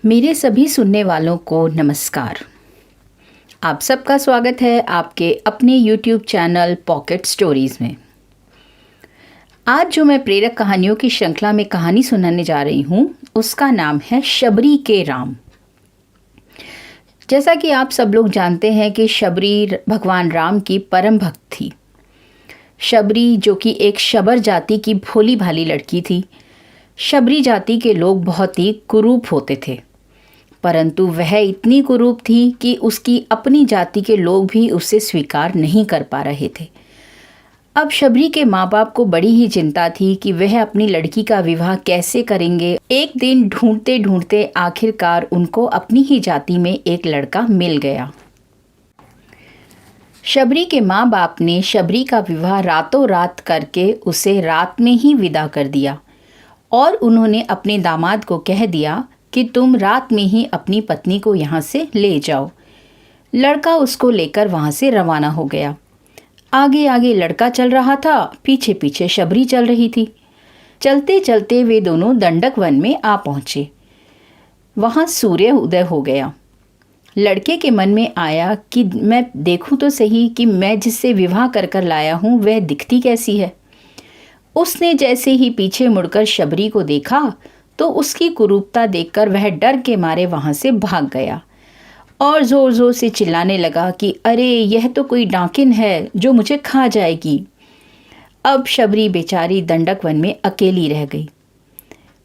मेरे सभी सुनने वालों को नमस्कार। आप सबका स्वागत है आपके अपने YouTube चैनल पॉकेट स्टोरीज़ में। आज जो मैं प्रेरक कहानियों की श्रृंखला में कहानी सुनाने जा रही हूँ उसका नाम है शबरी के राम। जैसा कि आप सब लोग जानते हैं कि शबरी भगवान राम की परम भक्त थी। शबरी जो कि एक शबर जाति की भोली भाली लड़की थी। शबरी जाति के लोग बहुत ही कुरूप होते थे, परंतु वह इतनी कुरूप थी कि उसकी अपनी जाति के लोग भी उसे स्वीकार नहीं कर पा रहे थे। अब शबरी के माँ बाप को बड़ी ही चिंता थी कि वह अपनी लड़की का विवाह कैसे करेंगे। एक दिन ढूंढते ढूंढते आखिरकार उनको अपनी ही जाति में एक लड़का मिल गया। शबरी के माँ बाप ने शबरी का विवाह रातों रात करके उसे रात में ही विदा कर दिया और उन्होंने अपने दामाद को कह दिया कि तुम रात में ही अपनी पत्नी को यहाँ से ले जाओ। लड़का उसको लेकर वहाँ से रवाना हो गया। आगे आगे लड़का चल रहा था, पीछे पीछे शबरी चल रही थी। चलते चलते वे दोनों दंडक वन में आ पहुँचे। वहाँ सूर्य उदय हो गया। लड़के के मन में आया कि मैं देखूं तो सही कि मैं जिससे विवाह कर कर लाया हूँ वह दिखती कैसी है। उसने जैसे ही पीछे मुड़कर शबरी को देखा तो उसकी कुरूपता देखकर वह डर के मारे वहाँ से भाग गया और ज़ोर ज़ोर से चिल्लाने लगा कि अरे यह तो कोई डाकिन है जो मुझे खा जाएगी। अब शबरी बेचारी दंडक वन में अकेली रह गई।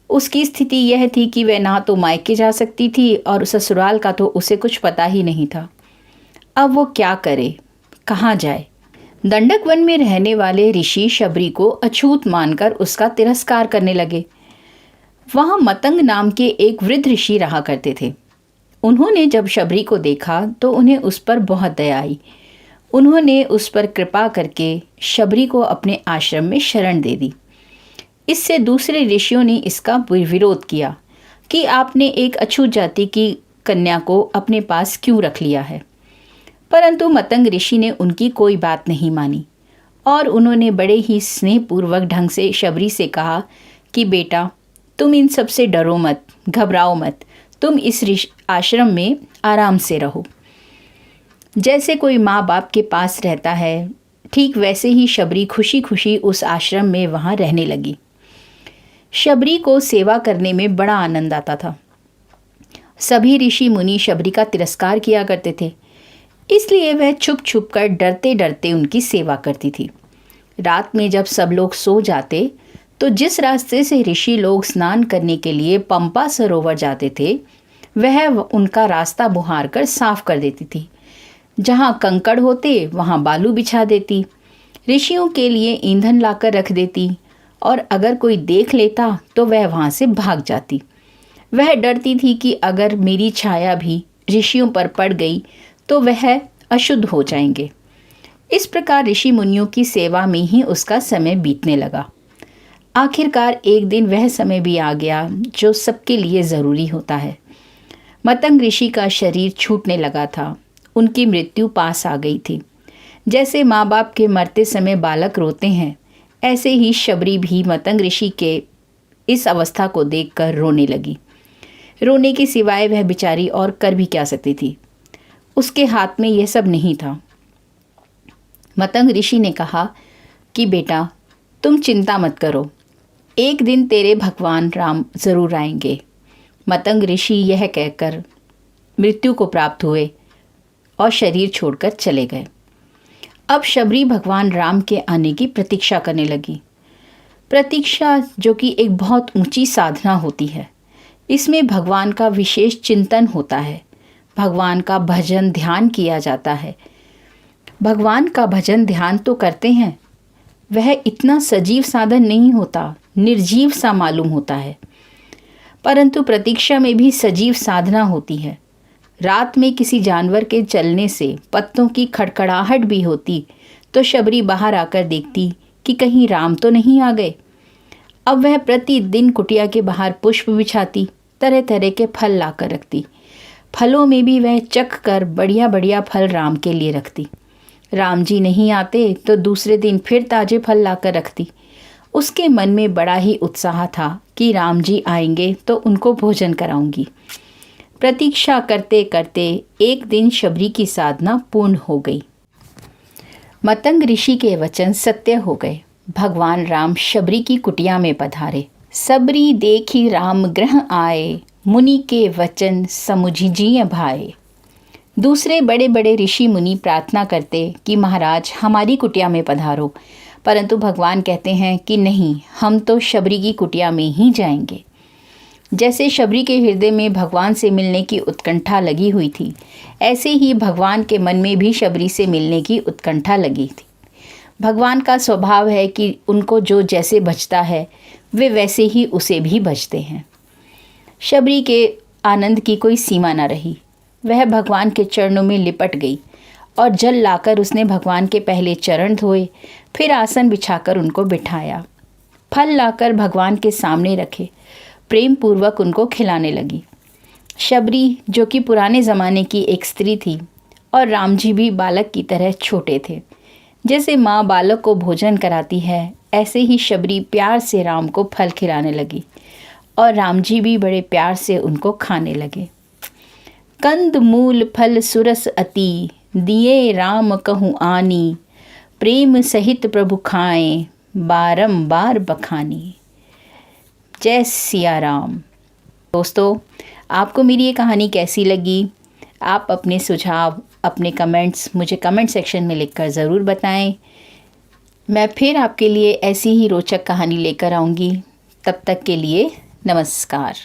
उसकी स्थिति यह थी कि वह ना तो मायके जा सकती थी और ससुराल का तो उसे कुछ पता ही नहीं था। अब वो क्या करे, कहाँ जाए। दंडक वन में रहने वाले ऋषि शबरी को अछूत मानकर उसका तिरस्कार करने लगे। वहाँ मतंग नाम के एक वृद्ध ऋषि रहा करते थे। उन्होंने जब शबरी को देखा तो उन्हें उस पर बहुत दया आई। उन्होंने उस पर कृपा करके शबरी को अपने आश्रम में शरण दे दी। इससे दूसरे ऋषियों ने इसका विरोध किया कि आपने एक अछूत जाति की कन्या को अपने पास क्यों रख लिया है, परंतु मतंग ऋषि ने उनकी कोई बात नहीं मानी और उन्होंने बड़े ही स्नेहपूर्वक ढंग से शबरी से कहा कि बेटा, तुम इन सब से डरो मत, घबराओ मत, तुम इस आश्रम में आराम से रहो। जैसे कोई माँ बाप के पास रहता है, ठीक वैसे ही शबरी खुशी खुशी उस आश्रम में वहाँ रहने लगी। शबरी को सेवा करने में बड़ा आनंद आता था। सभी ऋषि मुनि शबरी का तिरस्कार किया करते थे, इसलिए वह छुप छुप कर डरते डरते उनकी सेवा करती थी। रात में जब सब लोग सो जाते तो जिस रास्ते से ऋषि लोग स्नान करने के लिए पंपा सरोवर जाते थे वह उनका रास्ता बुहार कर साफ कर देती थी। जहाँ कंकड़ होते वहाँ बालू बिछा देती, ऋषियों के लिए ईंधन लाकर रख देती और अगर कोई देख लेता तो वह वहाँ से भाग जाती। वह डरती थी कि अगर मेरी छाया भी ऋषियों पर पड़ गई तो वह अशुद्ध हो जाएंगे। इस प्रकार ऋषि मुनियों की सेवा में ही उसका समय बीतने लगा। आखिरकार एक दिन वह समय भी आ गया जो सबके लिए ज़रूरी होता है। मतंग ऋषि का शरीर छूटने लगा था। उनकी मृत्यु पास आ गई थी। जैसे माँ बाप के मरते समय बालक रोते हैं, ऐसे ही शबरी भी मतंग ऋषि के इस अवस्था को देखकर रोने लगी। रोने के सिवाय वह बेचारी और कर भी क्या सकती थी। उसके हाथ में यह सब नहीं था। मतंग ऋषि ने कहा कि बेटा, तुम चिंता मत करो, एक दिन तेरे भगवान राम ज़रूर आएंगे। मतंग ऋषि यह कहकर मृत्यु को प्राप्त हुए और शरीर छोड़कर चले गए। अब शबरी भगवान राम के आने की प्रतीक्षा करने लगी। प्रतीक्षा जो कि एक बहुत ऊंची साधना होती है। इसमें भगवान का विशेष चिंतन होता है, भगवान का भजन ध्यान किया जाता है। भगवान का भजन ध्यान तो करते हैं, वह इतना सजीव साधन नहीं होता, निर्जीव सा मालूम होता है, परंतु प्रतीक्षा में भी सजीव साधना होती है। रात में किसी जानवर के चलने से पत्तों की खड़खड़ाहट भी होती तो शबरी बाहर आकर देखती कि कहीं राम तो नहीं आ गए। अब वह प्रतिदिन कुटिया के बाहर पुष्प बिछाती, तरह तरह के फल लाकर रखती। फलों में भी वह चख कर बढ़िया बढ़िया फल राम के लिए रखती। राम जी नहीं आते तो दूसरे दिन फिर ताजे फल लाकर रखती। उसके मन में बड़ा ही उत्साह था कि राम जी आएंगे तो उनको भोजन कराऊंगी। प्रतीक्षा करते करते एक दिन शबरी की साधना पूर्ण हो गई। मतंग ऋषि के वचन सत्य हो गए। भगवान राम शबरी की कुटिया में पधारे। सबरी देखी राम ग्रह आए, मुनि के वचन समुझिजिय भाए। दूसरे बड़े बड़े ऋषि मुनि प्रार्थना करते कि महाराज हमारी कुटिया में पधारो, परंतु भगवान कहते हैं कि नहीं, हम तो शबरी की कुटिया में ही जाएंगे। जैसे शबरी के हृदय में भगवान से मिलने की उत्कंठा लगी हुई थी, ऐसे ही भगवान के मन में भी शबरी से मिलने की उत्कंठा लगी थी। भगवान का स्वभाव है कि उनको जो जैसे बचता है वे वैसे ही उसे भी बचते हैं। शबरी के आनंद की कोई सीमा न रही। वह भगवान के चरणों में लिपट गई और जल लाकर उसने भगवान के पहले चरण धोए, फिर आसन बिछाकर उनको बिठाया। फल लाकर भगवान के सामने रखे, प्रेम पूर्वक उनको खिलाने लगी। शबरी, जो कि पुराने ज़माने की एक स्त्री थी, और राम जी भी बालक की तरह छोटे थे। जैसे माँ बालक को भोजन कराती है, ऐसे ही शबरी प्यार से राम को फल खिलाने लगी और राम जी भी बड़े प्यार से उनको खाने लगे। कंद मूल फल सुरस अति, दिए राम कहूँ आनी, प्रेम सहित प्रभु खाएं, बारंबार बखानी। जय सिया राम। दोस्तों, आपको मेरी ये कहानी कैसी लगी? आप अपने सुझाव, अपने कमेंट्स मुझे कमेंट सेक्शन में लिखकर ज़रूर बताएं। मैं फिर आपके लिए ऐसी ही रोचक कहानी लेकर आऊँगी। तब तक के लिए नमस्कार।